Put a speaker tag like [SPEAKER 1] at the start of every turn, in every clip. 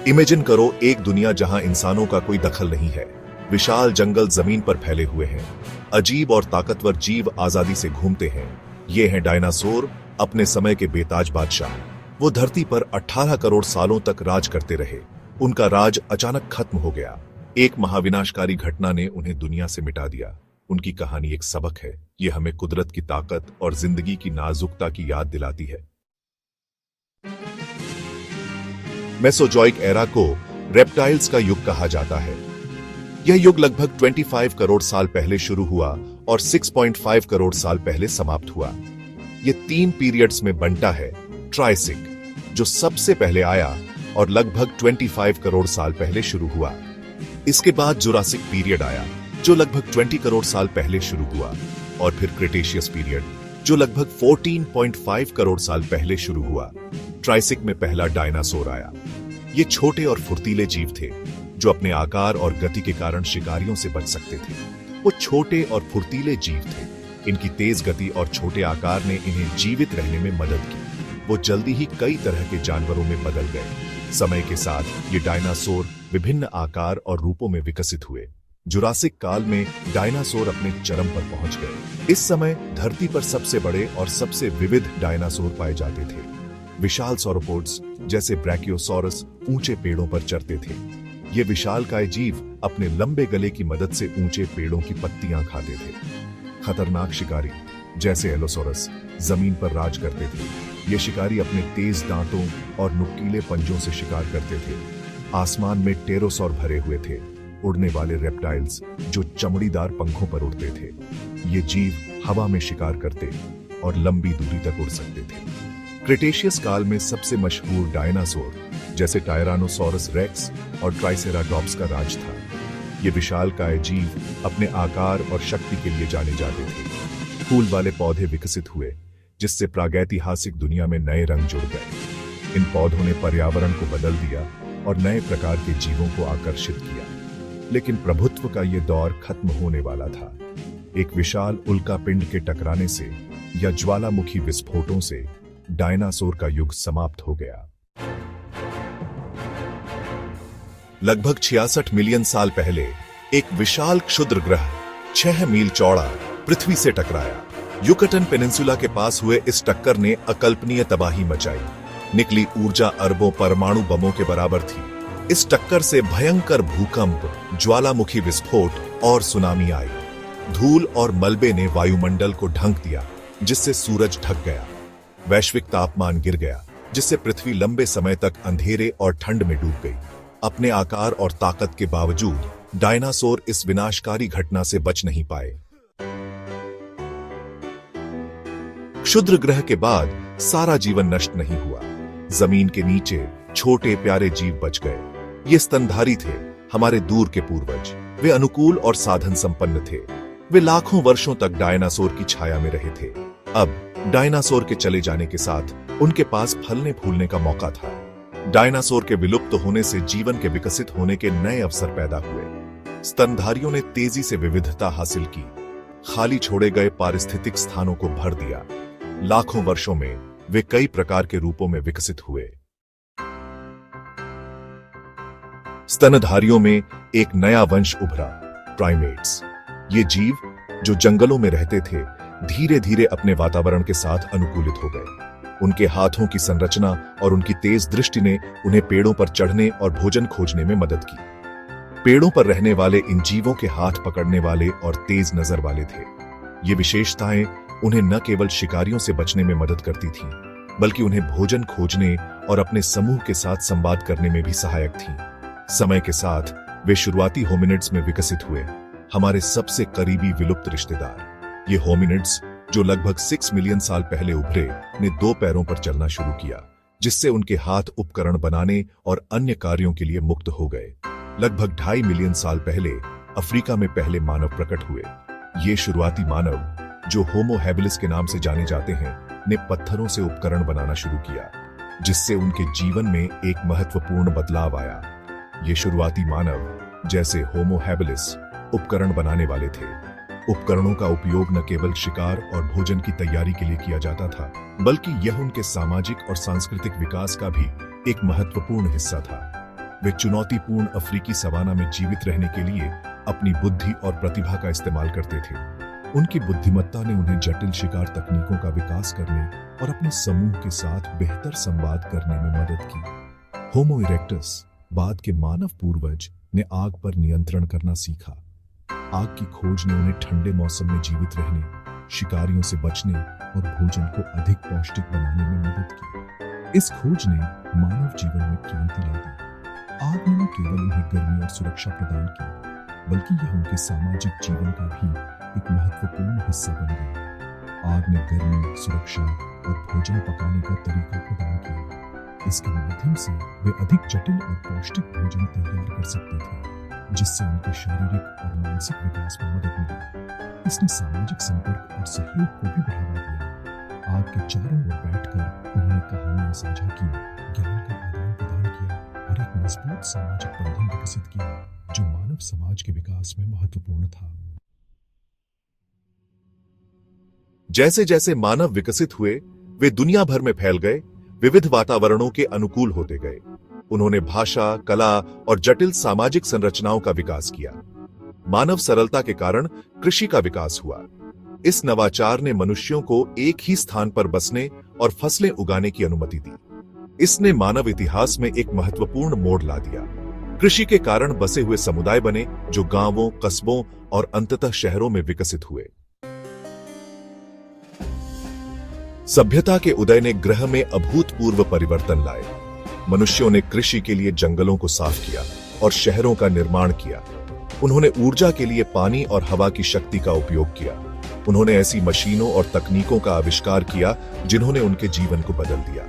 [SPEAKER 1] Imagine करो एक दुनिया जहां इंसानों का कोई दखल नहीं है। विशाल जंगल जमीन पर फैले हुए हैं। अजीब और ताकतवर जीव आजादी से घूमते हैं। ये हैं डायनासोर, अपने समय के बेताज बादशाह। वो धरती पर 18 करोड़ सालों तक राज करते रहे। उनका राज अचानक खत्म हो गया। एक महाविनाशकारी घटना ने उन्हें दुनिया से मिटा दिया। उनकी कहानी एक सबक है। ये हमें कुदरत की ताकत और जिंदगी की नाजुकता की याद दिलाती है। मेसोजोइक एरा को रेप्टाइल्स का युग कहा जाता है। यह युग लगभग 25 करोड़ साल पहले शुरू हुआ और 6.5 करोड़ साल पहले समाप्त हुआ। यह 3 पीरियड्स में बंटा है। ट्राइसिक, जो सबसे पहले आया और लगभग 25 करोड़ साल पहले शुरू हुआ। इसके बाद जुरासिक पीरियड आया, जो लगभग 20 करोड़ साल पहले शुरू हुआ, और फिर क्रिटेशियस पीरियड, जो लगभग 14.5 करोड़ साल पहले शुरू हुआ। ट्राइसिक में पहला डायनासोर आया। ये छोटे और फुर्तीले जीव थे, जो अपने आकार और गति के कारण शिकारियों से बच सकते थे। वो छोटे और फुर्तीले जीव थे। इनकी तेज गति और छोटे आकार ने इन्हें जीवित रहने में मदद की। वो जल्दी ही कई तरह के जानवरों में बदल गए। समय के साथ ये डायनासोर विभिन्न आकार और रूपों में विकसित हुए। जुरासिक काल में डायनासोर अपने चरम पर पहुंच गए। इस समय धरती पर सबसे बड़े और सबसे विविध डायनासोर पाए जाते थे। विशाल सौरोपोड्स जैसे ब्रैकियोसॉरस ऊंचे पेड़ों पर चढ़ते थे। ये विशालकाय जीव अपने लंबे गले की मदद से ऊंचे पेड़ों की पत्तियां खाते थे। खतरनाक शिकारी जैसे एलोसोरस जमीन पर राज करते थे। ये शिकारी अपने तेज दांतों और नुकीले पंजों से शिकार करते थे। आसमान में टेरोसॉर भरे हुए थे, उड़ने वाले रेप्टाइल्स जो चमड़ीदार पंखों पर उड़ते थे। ये जीव हवा में शिकार करते और लंबी दूरी तक उड़ सकते थे। क्रिटेशियस काल में सबसे मशहूर डायनासोर जैसे टायरानोसॉरस रेक्स और ट्राइसेराटॉप्स का राज था। ये विशालकाय जीव अपने आकार और शक्ति के लिए जाने जाते थे। फूल वाले पौधे विकसित हुए, जिससे प्रागैतिहासिक दुनिया में नए रंग जुड़ गए। इन पौधों ने पर्यावरण को बदल दिया और नए प्रकार के जीवों को आकर्षित किया। लेकिन प्रभुत्व का यह दौर खत्म होने वाला था। एक विशाल उल्कापिंड के टकराने से या ज्वालामुखी विस्फोटों से डायनासोर का युग समाप्त हो गया। लगभग 66 मिलियन साल पहले एक विशाल क्षुद्र ग्रह 6 मील चौड़ा पृथ्वी से टकराया। युकटन पेनिनसुला के पास हुए इस टक्कर ने अकल्पनीय तबाही मचाई। निकली ऊर्जा अरबों परमाणु बमों के बराबर थी। इस टक्कर से भयंकर भूकंप, ज्वालामुखी विस्फोट और सुनामी आई। धूल और मलबे ने वायुमंडल को ढक दिया, जिससे सूरज ढक गया। वैश्विक तापमान गिर गया, जिससे पृथ्वी लंबे समय तक अंधेरे और ठंड में डूब गई। अपने आकार और ताकत के बावजूद डायनासोर इस विनाशकारी घटना से बच नहीं पाए। क्षुद्र ग्रह के बाद सारा जीवन नष्ट नहीं हुआ। जमीन के नीचे छोटे प्यारे जीव बच गए। ये स्तनधारी थे, हमारे दूर के पूर्वज। वे अनुकूल और साधन संपन्न थे। वे लाखों वर्षों तक डायनासोर की छाया में रहे थे। अब डायनासोर के चले जाने के साथ उनके पास फलने फूलने का मौका था। डायनासोर के विलुप्त होने से जीवन के विकसित होने के नए अवसर पैदा हुए। स्तनधारियों ने तेजी से विविधता हासिल की, खाली छोड़े गए पारिस्थितिक स्थानों को भर दिया। लाखों वर्षों में वे कई प्रकार के रूपों में विकसित हुए। स्तनधारियों में एक नया वंश उभरा, प्राइमेट्स। ये जीव जो जंगलों में रहते थे, धीरे धीरे अपने वातावरण के साथ अनुकूलित हो गए। उनके हाथों की संरचना और उनकी तेज दृष्टि ने उन्हें पेड़ों पर चढ़ने और भोजन खोजने में मदद की। पेड़ों पर रहने वाले इन जीवों के हाथ पकड़ने वाले और तेज नजर वाले थे। ये विशेषताएं उन्हें न केवल शिकारियों से बचने में मदद करती थीं, बल्कि उन्हें भोजन खोजने और अपने समूह के साथ संवाद करने में भी सहायक थीं। समय के साथ वे शुरुआती होमिनिड्स में विकसित हुए, हमारे सबसे करीबी विलुप्त रिश्तेदार। ये होमिनिड्स जो लगभग 6 मिलियन साल पहले उभरे, ने 2 पैरों पर चलना शुरू किया, जिससे उनके हाथ उपकरण बनाने और अन्य कार्यों के लिए मुक्त हो गए। लगभग 2.5 मिलियन साल पहले अफ्रीका में पहले मानव प्रकट हुए। ये शुरुआती मानव, जो होमो हैबिलिस के नाम से जाने जाते हैं, ने पत्थरों से उपकरण बनाना शुरू किया, जिससे उनके जीवन में एक महत्वपूर्ण बदलाव आया। ये शुरुआती मानव, जैसे होमो हैबिलिस, उपकरण बनाने वाले थे। उपकरणों का उपयोग न केवल शिकार और भोजन की तैयारी के लिए किया जाता था, बल्कि यह उनके सामाजिक और सांस्कृतिक विकास का भी एक महत्वपूर्ण हिस्सा था। वे चुनौतीपूर्ण अफ्रीकी सवाना में जीवित रहने के लिए अपनी बुद्धि और प्रतिभा का इस्तेमाल करते थे। उनकी बुद्धिमत्ता ने उन्हें जटिल शिकार तकनीकों का विकास करने और अपने समूह के साथ बेहतर संवाद करने में मदद की। होमो इरेक्टस, बाद के मानव पूर्वज, ने आग पर नियंत्रण करना सीखा। आग की खोज ने उन्हें ठंडे मौसम में जीवित रहने, शिकारियों से बचने और भोजन को अधिक पौष्टिक बनाने में मदद की। इस खोज ने मानव जीवन में क्रांति ला दी। आग ने न केवल उन्हें गर्मी और सुरक्षा प्रदान की, बल्कि यह उनके सामाजिक जीवन का भी एक महत्वपूर्ण हिस्सा बन गया। आग ने गर्मी, सुरक्षा और भोजन पकाने का तरीका प्रदान किया। इसके माध्यम से वे अधिक जटिल और पौष्टिक भोजन तैयार कर सकते थे, जिससे उनके शारीरिक और मानसिक विकास में मदद मिली। इसने सामाजिक संपर्क और सहयोग को भी बढ़ावा दिया। आग के चारों ओर बैठकर उन्होंने कहानियां साझा की, ज्ञान का आदान प्रदान किया और एक मजबूत सामाजिक बंधन विकसित किया, जो मानव समाज के विकास में महत्वपूर्ण था।
[SPEAKER 2] जैसे जैसे मानव विकसित हुए, वे दुनिया भर में फैल गए, विविध वातावरणों के अनुकूल होते गए। उन्होंने भाषा, कला और जटिल सामाजिक संरचनाओं का विकास किया। मानव सरलता के कारण कृषि का विकास हुआ। इस नवाचार ने मनुष्यों को एक ही स्थान पर बसने और फसलें उगाने की अनुमति दी। इसने मानव इतिहास में एक महत्वपूर्ण मोड़ ला दिया। कृषि के कारण बसे हुए समुदाय बने, जो गांवों, कस्बों और अंततः शहरों में विकसित हुए। सभ्यता के उदय ने ग्रह में अभूतपूर्व परिवर्तन लाए। मनुष्यों ने कृषि के लिए जंगलों को साफ किया और शहरों का निर्माण किया। उन्होंने ऊर्जा के लिए पानी और हवा की शक्ति का उपयोग किया। उन्होंने ऐसी मशीनों और तकनीकों का आविष्कार किया जिन्होंने उनके जीवन को बदल दिया।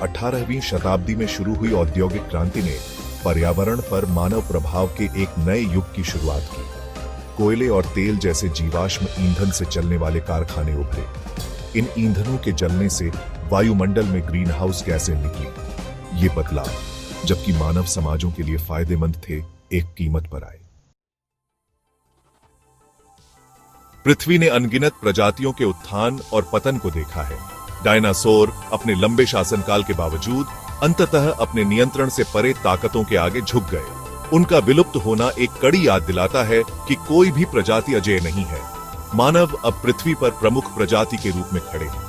[SPEAKER 2] 18वीं शताब्दी में शुरू हुई औद्योगिक क्रांति ने पर्यावरण पर मानव प्रभाव के एक नए युग की शुरुआत की। कोयले और तेल जैसे जीवाश्म ईंधन से चलने वाले कारखाने उभरे। इन ईंधनों के जलने से वायुमंडल में ग्रीन हाउस गैसें निकली। ये बदलाव, जबकि मानव समाजों के लिए फायदेमंद थे, एक कीमत पर आए। पृथ्वी ने अनगिनत प्रजातियों के उत्थान और पतन को देखा है। डायनासोर अपने लंबे शासनकाल के बावजूद अंततः अपने नियंत्रण से परे ताकतों के आगे झुक गए। उनका विलुप्त होना एक कड़ी याद दिलाता है कि कोई भी प्रजाति अजेय नहीं है। मानव अब पृथ्वी पर प्रमुख प्रजाति के रूप में खड़े हैं।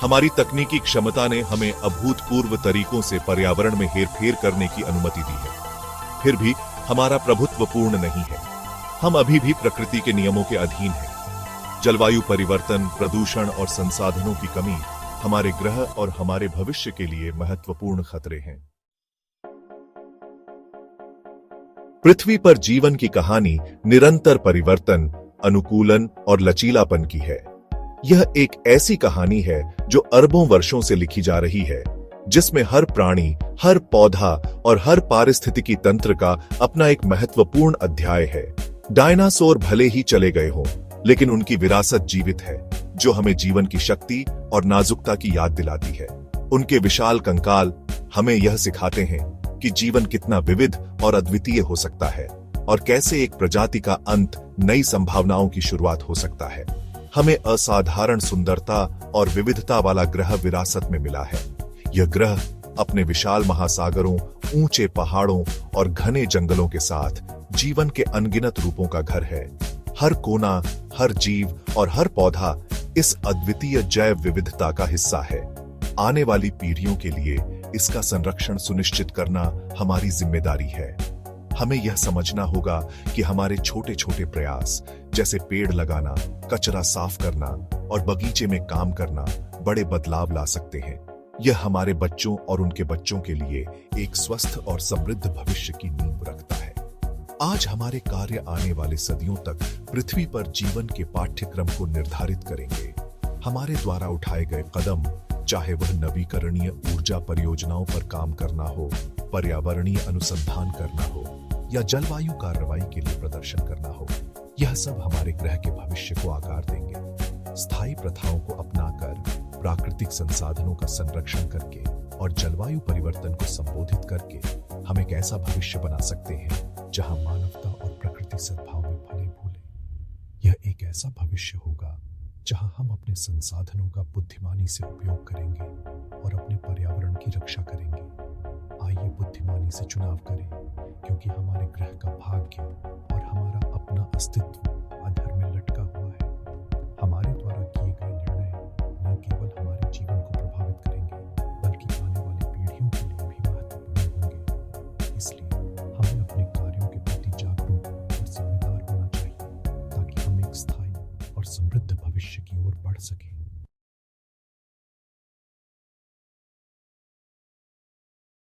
[SPEAKER 2] हमारी तकनीकी क्षमता ने हमें अभूतपूर्व तरीकों से पर्यावरण में हेरफेर करने की अनुमति दी है। फिर भी हमारा प्रभुत्व पूर्ण नहीं है। हम अभी भी प्रकृति के नियमों के अधीन हैं। जलवायु परिवर्तन, प्रदूषण और संसाधनों की कमी हमारे ग्रह और हमारे भविष्य के लिए महत्वपूर्ण खतरे हैं। पृथ्वी पर जीवन की कहानी निरंतर परिवर्तन, अनुकूलन और लचीलापन की है। यह एक ऐसी कहानी है जो अरबों वर्षों से लिखी जा रही है, जिसमें हर प्राणी, हर पौधा और हर पारिस्थितिकी तंत्र का अपना एक महत्वपूर्ण अध्याय है। डायनासोर भले ही चले गए हों, लेकिन उनकी विरासत जीवित है, जो हमें जीवन की शक्ति और नाजुकता की याद दिलाती है। उनके विशाल कंकाल हमें यह सिखाते हैं कि जीवन कितना विविध और अद्वितीय हो सकता है और कैसे एक प्रजाति का अंत नई संभावनाओं की शुरुआत हो सकता है। हमें असाधारण सुंदरता और विविधता वाला ग्रह विरासत में मिला है। यह ग्रह अपने विशाल महासागरों, ऊंचे पहाड़ों और घने जंगलों के साथ जीवन के अनगिनत रूपों का घर है। हर कोना, हर जीव और हर पौधा इस अद्वितीय जैव विविधता का हिस्सा है। आने वाली पीढ़ियों के लिए इसका संरक्षण सुनिश्चित करना हमारी जिम्मेदारी है। हमें यह समझना होगा कि हमारे छोटे छोटे प्रयास, जैसे पेड़ लगाना, कचरा साफ करना और बगीचे में काम करना, बड़े बदलाव ला सकते हैं। यह हमारे बच्चों और उनके बच्चों के लिए एक स्वस्थ और समृद्ध भविष्य की नींव रखता है। आज हमारे कार्य आने वाले सदियों तक पृथ्वी पर जीवन के पाठ्यक्रम को निर्धारित करेंगे। हमारे द्वारा उठाए गए कदम, चाहे वह नवीकरणीय ऊर्जा परियोजनाओं पर काम करना हो, पर्यावरणीय अनुसंधान करना हो या जलवायु कार्रवाई के लिए प्रदर्शन करना हो, यह सब हमारे ग्रह के भविष्य को आकार देंगे। स्थायी प्रथाओं को अपनाकर, प्राकृतिक संसाधनों का संरक्षण करके और जलवायु परिवर्तन को संबोधित करके हम एक ऐसा भविष्य बना सकते हैं जहां मानवता और प्रकृति सद्भाव में फले फूले। यह एक ऐसा भविष्य होगा जहां हम अपने संसाधनों का बुद्धिमानी से उपयोग करेंगे और अपने पर्यावरण की रक्षा करेंगे। आइए बुद्धिमानी
[SPEAKER 3] सावधानी से चुनाव करें, क्योंकि हमारे ग्रह का भाग्य और हमारा अपना अस्तित्व आधार में लटका हुआ है। हमारे द्वारा किए गए निर्णय न केवल हमारे जीवन को प्रभावित करेंगे, बल्कि आने वाली पीढ़ियों के लिए भी महत्वपूर्ण होंगे। इसलिए हमें अपने कार्यों के प्रति जागरूक और जिम्मेदार होना चाहिए, ताकि हम एक स्थायी और समृद्ध भविष्य की ओर बढ़ सकें।